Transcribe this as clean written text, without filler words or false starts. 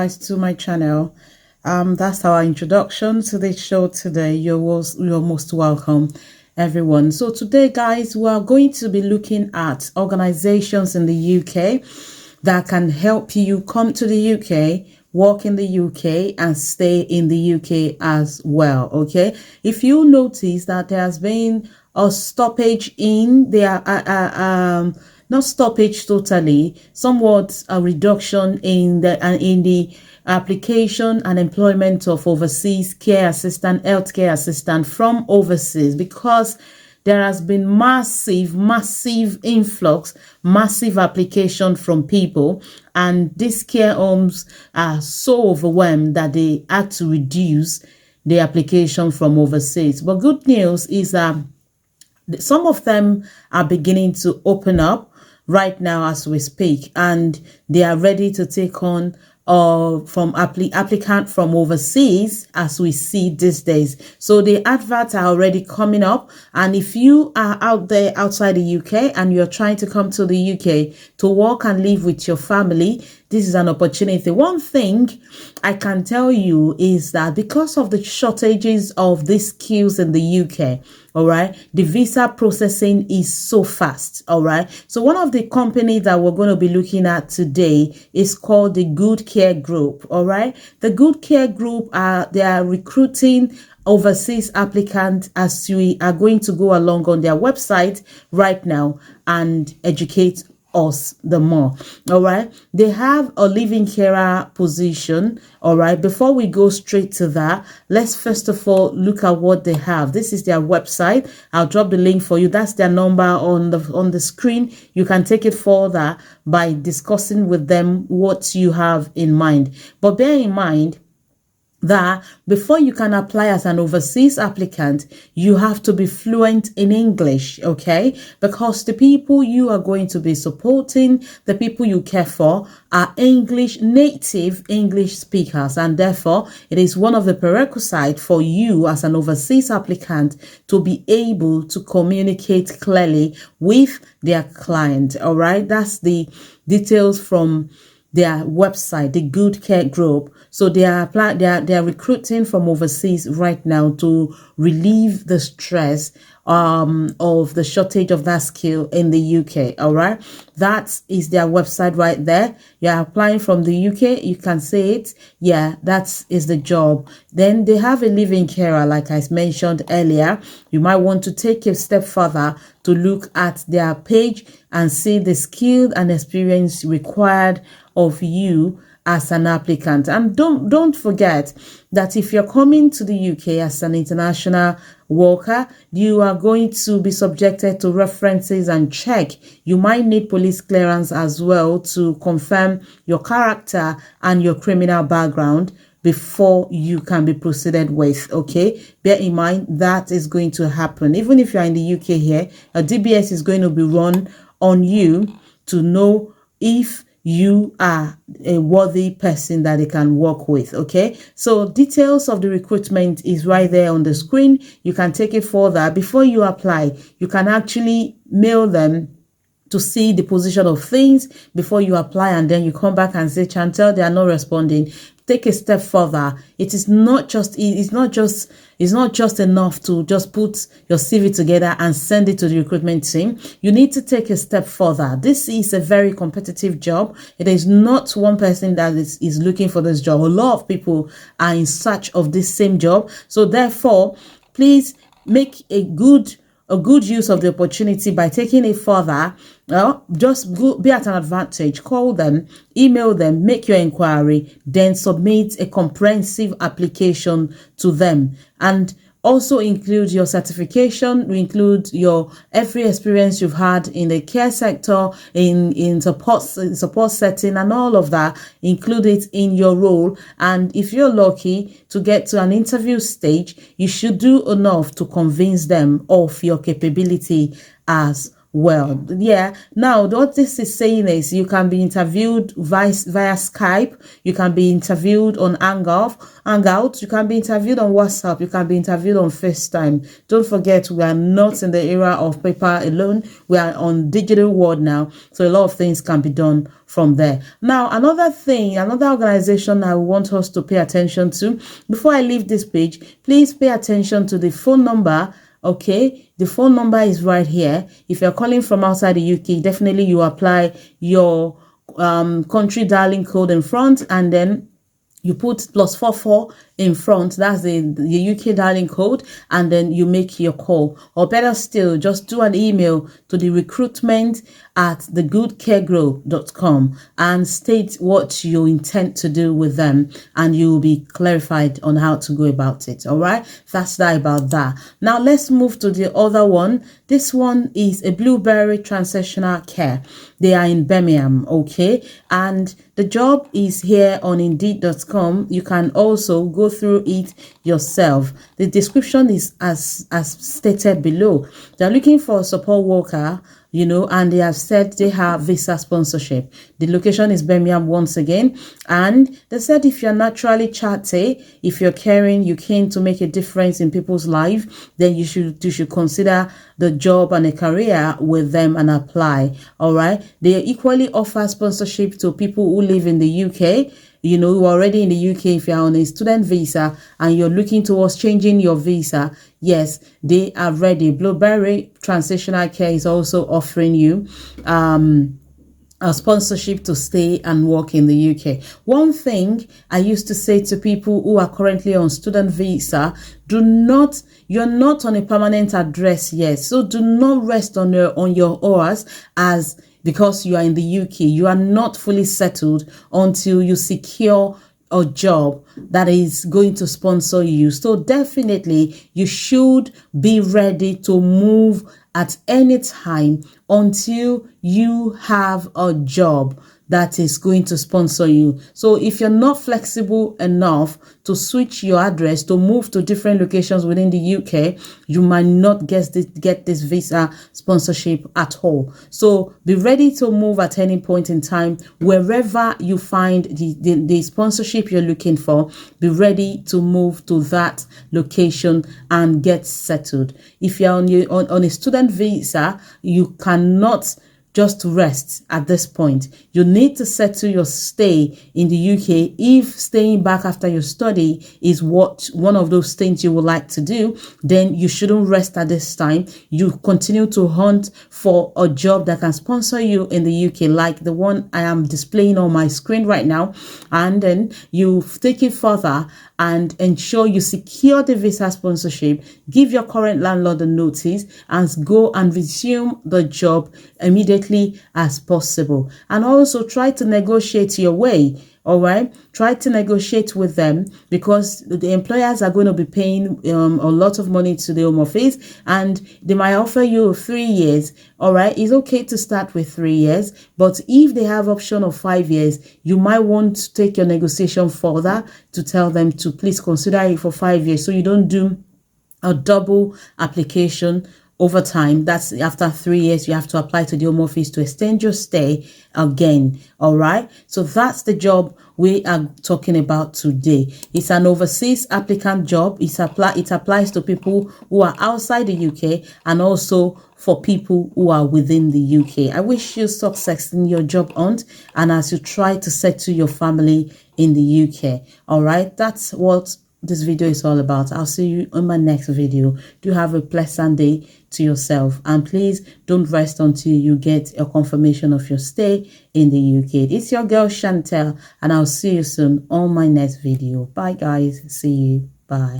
guys to my channel. That's our introduction to the show today. You're most welcome, everyone. So today, guys, we are going to be looking at organizations in the UK that can help you come to the UK, work in the UK, and stay in the UK as well. Okay, if you notice that there has been a stoppage in their not stoppage totally, somewhat a reduction in the application and employment of overseas care assistant, healthcare assistant from overseas, because there has been massive influx, massive application from people, and these care homes are so overwhelmed that they had to reduce the application from overseas. But good news is that some of them are beginning to open up right now as we speak, and they are ready to take on from applicant from overseas as we see these days. So the adverts are already coming up, and if you are out there outside the UK and you're trying to come to the UK to work and live with your family, this is an opportunity. One thing I can tell you is that because of the shortages of these skills in the UK, all right, the visa processing is so fast. All right. So one of the companies that we're going to be looking at today is called the Good Care Group. All right. The Good Care Group they are recruiting overseas applicants, as we are going to go along on their website right now and educate us the more. All right, they have a living carer position. All right, before we go straight to that, let's first of all look at what they have. This is their website. I'll drop the link for you. That's their number on the screen. You can take it further by discussing with them what you have in mind, but bear in mind that before you can apply as an overseas applicant, you have to be fluent in English, okay? Because the people you are going to be supporting, the people you care for, are native English speakers, and therefore it is one of the prerequisites for you as an overseas applicant to be able to communicate clearly with their client. All right, that's the details from their website, the Good Care Group. So they are recruiting from overseas right now to relieve the stress of the shortage of that skill in the UK. All right, that is their website right there. You're applying from the UK, you can say it. Yeah, that is the job. Then they have a living carer, like I mentioned earlier. You might want to take a step further to look at their page and see the skill and experience required of you as an applicant. And don't forget that if you're coming to the UK as an international worker, you are going to be subjected to references and check. You might need police clearance as well to confirm your character and your criminal background before you can be proceeded with. Okay, bear in mind that is going to happen. Even if you're in the UK here, a DBS is going to be run on you to know if you are a worthy person that they can work with. Okay, so details of the recruitment is right there on the screen. You can take it further. Before you apply, you can actually mail them to see the position of things before you apply, and then you come back and say, Chantel, they are not responding. Take a step further. It's not just enough to just put your CV together and send it to the recruitment team. You need to take a step further. This is a very competitive job. It is not one person that is looking for this job. A lot of people are in search of this same job. So therefore, please make a good use of the opportunity by taking it further. Just be at an advantage. Call them, email them, make your inquiry, then submit a comprehensive application to them, and also include your certification, include your every experience you've had in the care sector, in support setting, and all of that. Include it in your role, and if you're lucky to get to an interview stage, you should do enough to convince them of your capability as well. Yeah, now what this is saying is you can be interviewed via Skype, you can be interviewed on Hangouts, you can be interviewed on WhatsApp, you can be interviewed on FaceTime. Don't forget, we are not in the era of paper alone, we are on digital world now, so a lot of things can be done from there. Now, another organization I want us to pay attention to before I leave this page, please pay attention to the phone number. Okay, the phone number is right here. If you're calling from outside the UK, definitely you apply your country dialing code in front, and then you put +44 in front. That's the UK dialing code, and then you make your call. Or better still, just do an email to the recruitment@thegoodcaregroup.com and state what you intend to do with them, and you will be clarified on how to go about it. All right, that's that about that. Now let's move to the other one. This one is a Blueberry Transitional Care. They are in Birmingham. Okay, and the job is here on Indeed.com. You can also go through it yourself. The description is as stated below. They're looking for a support worker, and they have said they have visa sponsorship. The location is Birmingham once again, and they said if you're naturally chatty, if you're caring, you keen to make a difference in people's life, then you should consider the job and a career with them and apply. All right, they equally offer sponsorship to people who live in the UK. Who are already in the UK. If you're on a student visa and you're looking towards changing your visa, yes, they are ready. Blueberry Transitional Care is also offering you a sponsorship to stay and work in the UK. One thing I used to say to people who are currently on student visa, you're not on a permanent address yet, so do not rest on your hours because you are in the UK. You are not fully settled until you secure a job that is going to sponsor you. So definitely you should be ready to move at any time until you have a job that is going to sponsor you. So if you're not flexible enough to switch your address to move to different locations within the UK, you might not get this visa sponsorship at all. So be ready to move at any point in time. Wherever you find the sponsorship you're looking for, be ready to move to that location and get settled. If you're on a student visa, you cannot just rest at this point. You need to settle your stay in the UK. If staying back after your study is one of those things you would like to do, then you shouldn't rest at this time. You continue to hunt for a job that can sponsor you in the UK, like the one I am displaying on my screen right now. And then you take it further and ensure you secure the visa sponsorship, give your current landlord a notice, and go and resume the job immediately as possible. And also try to negotiate your way. All right, try to negotiate with them, because the employers are going to be paying a lot of money to the Home Office, and they might offer you 3 years. All right, it's okay to start with 3 years, but if they have option of 5 years, you might want to take your negotiation further to tell them to please consider it for 5 years, so you don't do a double application over time. That's after 3 years, you have to apply to the Home Office to extend your stay again. All right, so that's the job we are talking about today. It's an overseas applicant job. It applies to people who are outside the UK and also for people who are within the UK. I wish you success in your job hunt and as you try to settle your family in the UK. All right, that's what this video is all about. I'll see you in my next video. Do have a pleasant day to yourself, and please don't rest until you get a confirmation of your stay in the UK. It's your girl Shantel, and I'll see you soon on my next video. Bye guys, see you. Bye.